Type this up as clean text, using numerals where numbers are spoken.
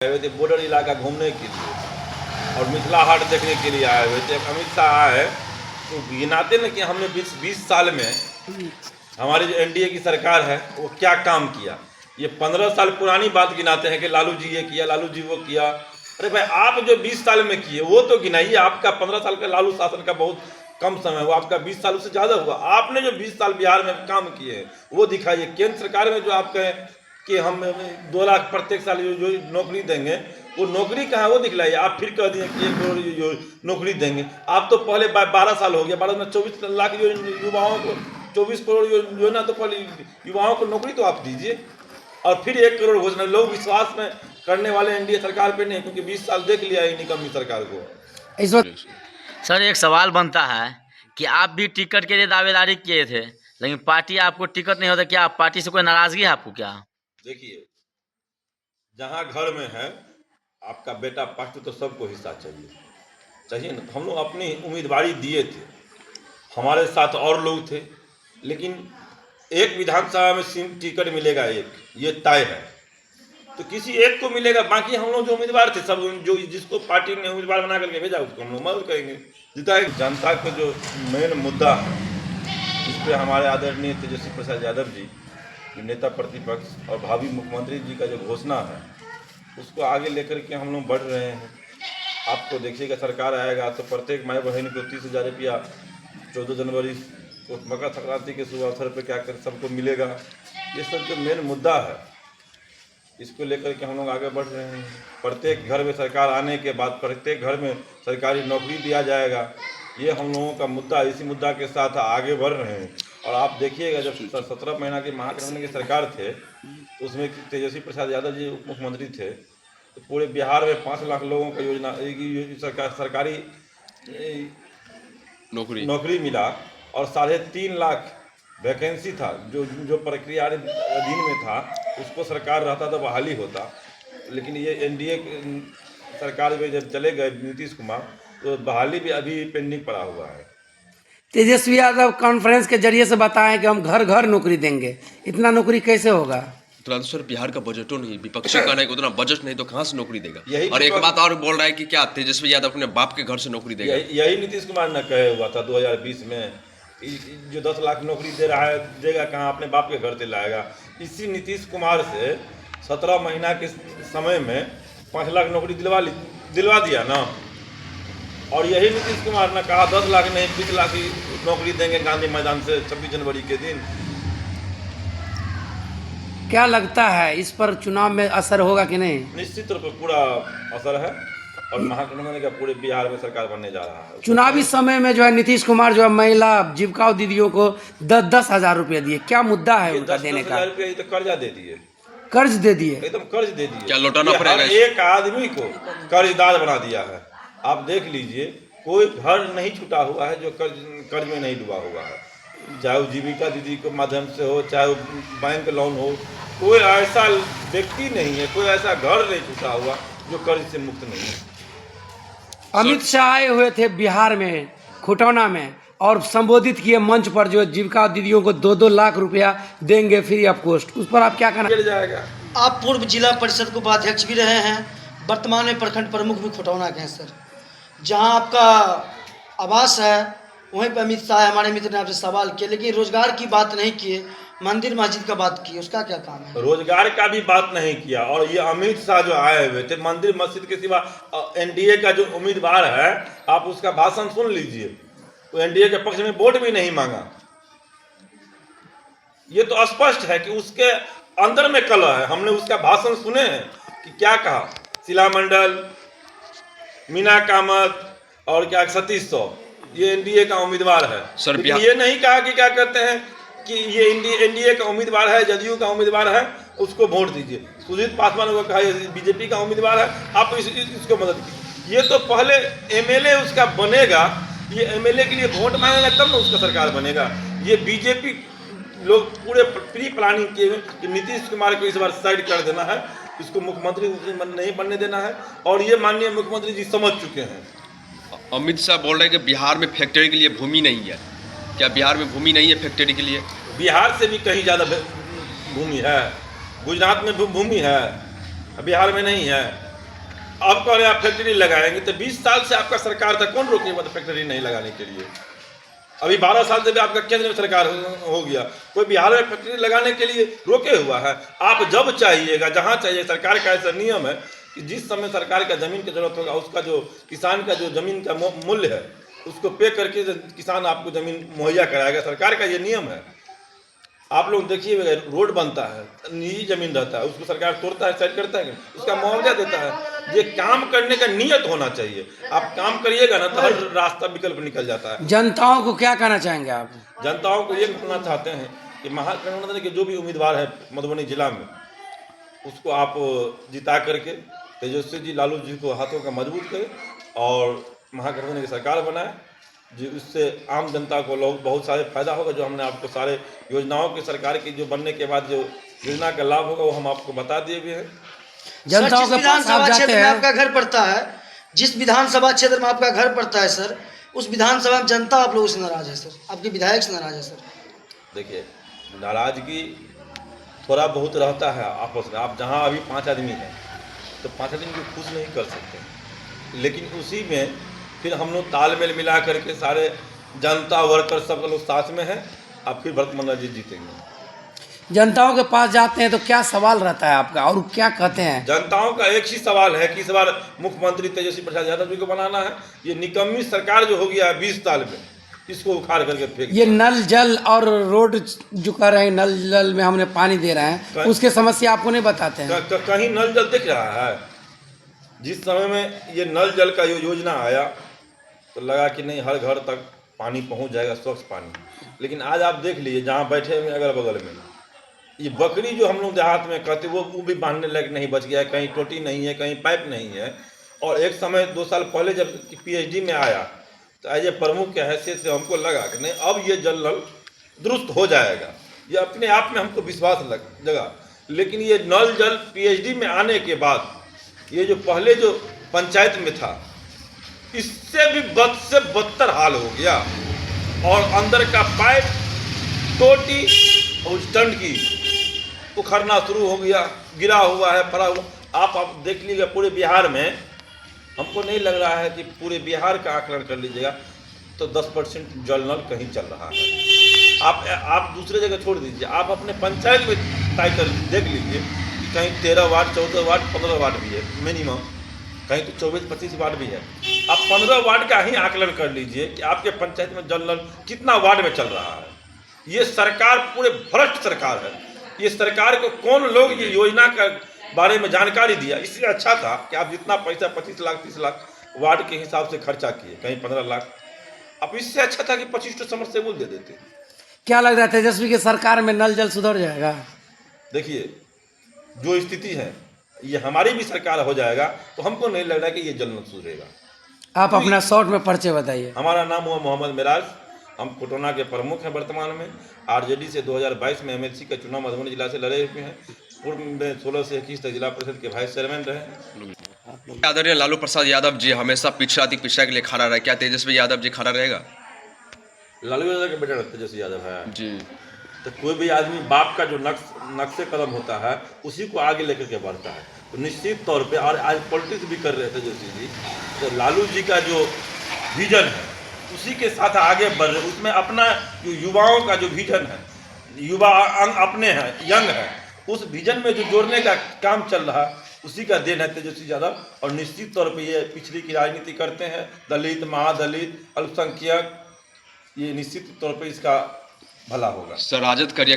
आए हुए थे बॉर्डर इलाका घूमने के लिए और मिथिला हाट देखने के लिए आए हुए थे। अमित शाह आए तो गिनाते ना कि हमने 20 साल में हमारी जो एनडीए की सरकार है वो क्या काम किया। ये 15 साल पुरानी बात गिनाते हैं कि लालू जी ये किया, लालू जी वो किया। अरे भाई, आप जो 20 साल में किए वो तो गिनाइए। आपका 15 साल का लालू शासन का बहुत कम समय हुआ, आपका 20 साल उससे ज़्यादा हुआ। आपने जो 20 साल बिहार में काम किए हैं वो दिखाइए। केंद्र सरकार में जो आप कहें कि हम 2 लाख प्रत्येक साल जो नौकरी देंगे, वो नौकरी कहाँ है वो दिखलाइए। आप फिर कह दिए कि 1 करोड़ नौकरी देंगे। आप तो पहले 12 साल हो गया, 12 में 24 लाख युवाओं को, 24 करोड़ योजना, तो पहले युवाओं को नौकरी तो आप दीजिए। और फिर 1 करोड़ घोषणा। लोग विश्वास में करने वाले एनडीए सरकार पे नहीं, क्योंकि 20 साल देख लिया है निकम्मी सरकार को। इस वक्त सर एक सवाल बनता है कि आप भी टिकट के लिए दावेदारी किए थे, लेकिन पार्टी आपको टिकट नहीं होता। क्या पार्टी से कोई नाराजगी है आपको क्या? देखिए, जहाँ घर में है आपका बेटा पक्ष तो सबको हिस्सा चाहिए ना। हम लोग अपनी उम्मीदवारी दिए थे, हमारे साथ और लोग थे, लेकिन एक विधानसभा में टिकट मिलेगा, एक ये तय है। तो किसी एक को मिलेगा, बाकी हम लोग जो उम्मीदवार थे सब जो जिसको पार्टी ने उम्मीदवार बना करके भेजा उसको हम लोग मदद करेंगे, जिताएंगे। जनता का जो मेन मुद्दा है जिस पर हमारे आदरणीय तेजस्वी प्रसाद यादव जी नेता प्रतिपक्ष और भावी मुख्यमंत्री जी का जो घोषणा है उसको आगे लेकर के हम लोग बढ़ रहे हैं। आपको देखिएगा, सरकार आएगा तो प्रत्येक माई बहन को 30,000 रुपया 14 जनवरी को मकर संक्रांति के शुभ अवसर पर क्या कर सबको मिलेगा। ये सब जो मेन मुद्दा है इसको लेकर के हम लोग आगे बढ़ रहे हैं। प्रत्येक घर में सरकार आने के बाद प्रत्येक घर में सरकारी नौकरी दिया जाएगा, ये हम लोगों का मुद्दा। इसी मुद्दा के साथ आगे बढ़ रहे हैं। और आप देखिएगा, जब 17 महीना की महागठबंधन की सरकार थे तो उसमें तेजस्वी प्रसाद यादव जी उप मुख्यमंत्री थे, तो पूरे बिहार में 5 लाख लोगों का योजना सरकारी नौकरी मिला और 3.5 लाख वैकेंसी था। जो प्रक्रिया अधीन में था उसको सरकार रहता तो बहाली होता। लेकिन ये एनडीए सरकार में जब चले गए नीतीश कुमार तो बहाली भी अभी पेंडिंग पड़ा हुआ है। तेजस्वी यादव कॉन्फ्रेंस के जरिए से बताएं कि हम घर घर नौकरी देंगे। इतना नौकरी कैसे होगा? तो सर बिहार का बजटों नहीं, विपक्षी का नहीं, उतना बजट नहीं तो कहाँ से नौकरी देगा? और एक तो बात और बोल रहा है कि क्या तेजस्वी यादव अपने बाप के घर से नौकरी देगा? यही नीतीश कुमार ने कहे हुआ था 2020 में। जो 10 लाख नौकरी दे रहा है देगा कहाँ, अपने बाप के घर से लाएगा। इसी नीतीश कुमार से 17 महीना के समय में 5 लाख नौकरी दिलवा दिया ना। और यही नीतीश कुमार ने कहा 10 लाख नहीं 20 लाख की नौकरी देंगे गांधी मैदान से 26 जनवरी के दिन। क्या लगता है इस पर चुनाव में असर होगा कि नहीं? निश्चित रूप से पूरा असर है और महागठबंधन का पूरे बिहार में सरकार बनने जा रहा है। चुनावी समय में जो है नीतीश कुमार जो है महिला जीविका दीदियों को 10-10 हजार रुपये दिए। क्या मुद्दा है उनका देने का? 10,000 रुपये तो कर्जा दे दिए, कर्ज दे दिए, एकदम कर्ज दे दिए। क्या लौटाना पड़ेगा? एक आदमी को कर्जदार बना दिया है। आप देख लीजिए, कोई घर नहीं छूटा हुआ है जो कर्ज में नहीं डूबा हुआ है, चाहे वो जीविका दीदी के माध्यम से हो, चाहे वो बैंक लोन हो। कोई ऐसा व्यक्ति नहीं है, कोई ऐसा घर नहीं छूटा हुआ जो कर्ज से मुक्त नहीं है। अमित शाह आए हुए थे बिहार में खुटौना में और संबोधित किए मंच पर जो जीविका दीदियों को 2-2 लाख रुपया देंगे फ्री ऑफ कॉस्ट। उस पर आप क्या कहना? मिल जाएगा। आप पूर्व जिला परिषद के उपाध्यक्ष भी रहे हैं, वर्तमान में प्रखंड प्रमुख भी खुटौना के हैं सर। जहां आपका आवास है वहीं पर अमित शाह हमारे मित्र ने आपसे सवाल किया, लेकिन रोजगार की बात नहीं किए, मंदिर मस्जिद का बात की। उसका क्या काम है? रोजगार का भी बात नहीं किया। और ये अमित शाह जो आए हुए थे, मंदिर मस्जिद के सिवा एनडीए का जो उम्मीदवार है आप उसका भाषण सुन लीजिए, तो एनडीए के पक्ष में वोट भी नहीं मांगा। ये तो स्पष्ट है कि उसके अंदर में कलह है। हमने उसका भाषण सुने हैं कि क्या कहा। शिला मंडल, मीना कामत और क्या सतीश सौ, ये एनडीए का उम्मीदवार है। सर ये नहीं कहा कि क्या कहते हैं कि ये एनडीए का उम्मीदवार है, जदयू का उम्मीदवार है, उसको वोट दीजिए। सुजीत पासवान को कहा बीजेपी का उम्मीदवार है, आप इसको मदद कीजिए। ये तो पहले एमएलए उसका बनेगा, ये एमएलए के लिए वोट मांगेगा तब ना उसका सरकार बनेगा। ये बीजेपी लोग पूरे प्री प्लानिंग किए हुए कि नीतीश कुमार को इस बार साइड कर देना है, इसको मुख्यमंत्री नहीं बनने देना है। और ये माननीय मुख्यमंत्री जी समझ चुके हैं। अमित शाह बोल रहे हैं कि बिहार में फैक्ट्री के लिए भूमि नहीं है। क्या बिहार में भूमि नहीं है फैक्ट्री के लिए? बिहार से भी कहीं ज़्यादा भूमि है, गुजरात में भूमि है, बिहार में नहीं है। अब कह रहे हैं आप फैक्ट्री लगाएंगे, तो 20 साल से आपका सरकार था, कौन रोके मतलब फैक्ट्री नहीं लगाने के लिए? अभी 12 साल से भी आपका केंद्र में सरकार हो गया, कोई बिहार में फैक्ट्री लगाने के लिए रोके हुआ है? आप जब चाहिएगा, जहाँ चाहिए, सरकार का ऐसा नियम है कि जिस समय सरकार का जमीन की जरूरत होगा, उसका जो किसान का जो जमीन का मूल्य है उसको पे करके किसान आपको जमीन मुहैया कराएगा, सरकार का ये नियम है। आप लोग देखिए, रोड बनता है, निजी जमीन रहता है, उसको सरकार तोड़ता है, साइड करता है, उसका मुआवजा देता है। ये काम करने का नियत होना चाहिए। आप काम करिएगा ना तो हर रास्ता विकल्प निकल जाता है। जनताओं को क्या कहना चाहेंगे आप? जनताओं को ये कहना चाहते हैं कि महागठबंधन के जो भी उम्मीदवार है मधुबनी जिला में, उसको आप जिता करके तेजस्वी जी, लालू जी को हाथों का मजबूत करें और महागठबंधन की सरकार बनाए, जी उससे आम जनता को लोग बहुत सारे फायदा होगा। जो हमने आपको सारे योजनाओं की सरकार की जो बनने के बाद जो योजना का लाभ होगा वो हम आपको बता दिए भी हैं। जनताओं जिस के पास आप विधानसभा जाते क्षेत्र में हैं, आपका घर पड़ता है, जिस विधानसभा क्षेत्र में आपका घर पड़ता है सर, उस विधानसभा में जनता आप लोगों से नाराज है सर, आपके विधायक से नाराज है सर। देखिए, नाराजगी थोड़ा बहुत रहता है आपस में। आप जहाँ अभी 5 आदमी हैं तो 5 आदमी को खुश नहीं कर सकते, लेकिन उसी में फिर हम लोग तालमेल मिला करके सारे जनता वर्कर सब लोग साथ में हैं, अब फिर भरत मंडल जी जीतेंगे। जनताओं के पास जाते हैं तो क्या सवाल रहता है आपका और क्या कहते हैं? जनताओं का एक ही सवाल है कि इस बार मुख्यमंत्री तेजस्वी प्रसाद यादव जी को बनाना है। ये निकम्मी सरकार जो हो गया है 20 साल में, इसको उखाड़ करके फेंक। ये नल जल और रोड जो कर रहे हैं, नल जल में हमने पानी दे रहे हैं, उसके समस्या आपको नहीं बताते हैं? कहीं नल जल दिख रहा है? जिस समय में ये नल जल का योजना आया तो लगा कि नहीं हर घर तक पानी पहुंच जाएगा, स्वच्छ पानी। लेकिन आज आप देख लीजिए, जहाँ बैठे हुए अगल बगल में ये बकरी जो हम लोग देहात में कहते वो भी बांधने लायक नहीं बच गया है, कहीं टोटी नहीं है, कहीं पाइप नहीं है। और एक समय 2 साल पहले जब PhD में आया तो एज ए प्रमुख के हैसियत से हमको लगा कि नहीं अब ये जल नल दुरुस्त हो जाएगा, ये अपने आप में हमको विश्वास लगा। लेकिन ये नल जल PhD में आने के बाद ये जो पहले जो पंचायत में था, इससे भी बद से बदतर हाल हो गया। और अंदर का पाइप, टोटी और टंकी उखड़ना शुरू हो गया, गिरा हुआ है, पड़ा हुआ। आप देख लीजिएगा पूरे बिहार में, हमको नहीं लग रहा है कि पूरे बिहार का आकलन कर लीजिएगा तो 10% जल नल कहीं चल रहा है। आप दूसरे जगह छोड़ दीजिए, आप अपने पंचायत में तय कर देख लीजिए, कहीं 13 वार्ड, 14 वार्ड, 15 वार्ड भी है मिनिमम, कहीं तो 24-25 वार्ड भी है। आप 15 वार्ड का ही आकलन कर लीजिए कि आपके पंचायत में जल नल कितना वार्ड में चल रहा है। ये सरकार पूरे भ्रष्ट सरकार है। ये सरकार को कौन लोग ये योजना का बारे में जानकारी दिया? इससे अच्छा था कि आप जितना पैसा 25 लाख 30 लाख वार्ड के हिसाब से खर्चा किए, कहीं 15 लाख, अब इससे अच्छा था कि 25 समरसेबुल दे देते। क्या लग रहा है तेजस्वी की सरकार में नल जल सुधर जाएगा? देखिए, जो स्थिति है ये हमारी भी सरकार हो जाएगा तो हमको नहीं लग रहा कि ये जल नल सुधरेगा। आप अपना शॉर्ट में परिचय बताइए। हमारा नाम हुआ मोहम्मद मिराज, हम कोटोना के प्रमुख हैं वर्तमान में। RJD से 2022 में MLC का चुनाव मधुबनी जिला से लड़े हुए हैं। पूर्व में 16 से 21 तक जिला परिषद के वाइस चेयरमैन रहे। आदरणीय लालू प्रसाद यादव जी हमेशा पिछड़ा के लिए खड़ा रहे, क्या तेजस्वी यादव जी खड़ा रहेगा? लालू यादव के बेटा तेजस्वी यादव है जी। तो कोई भी आदमी बाप का जो नक्शे कदम होता है उसी को आगे लेकर के बढ़ता है। तो निश्चित तौर पे, और आज पॉलिटिक्स भी कर रहे थे तेजस्वी जी, तो लालू जी का जो विजन है उसी के साथ आगे बढ़ रहे। उसमें अपना जो युवाओं का जो विजन है, युवा अंग अपने हैं, यंग है, उस विजन में जो जोड़ने का काम चल रहा है उसी का देन है तेजस्वी यादव। और निश्चित तौर पे ये पिछड़ी की राजनीति करते हैं, दलित, महादलित, अल्पसंख्यक, ये निश्चित तौर पे इसका भला होगा। सर राजद करिए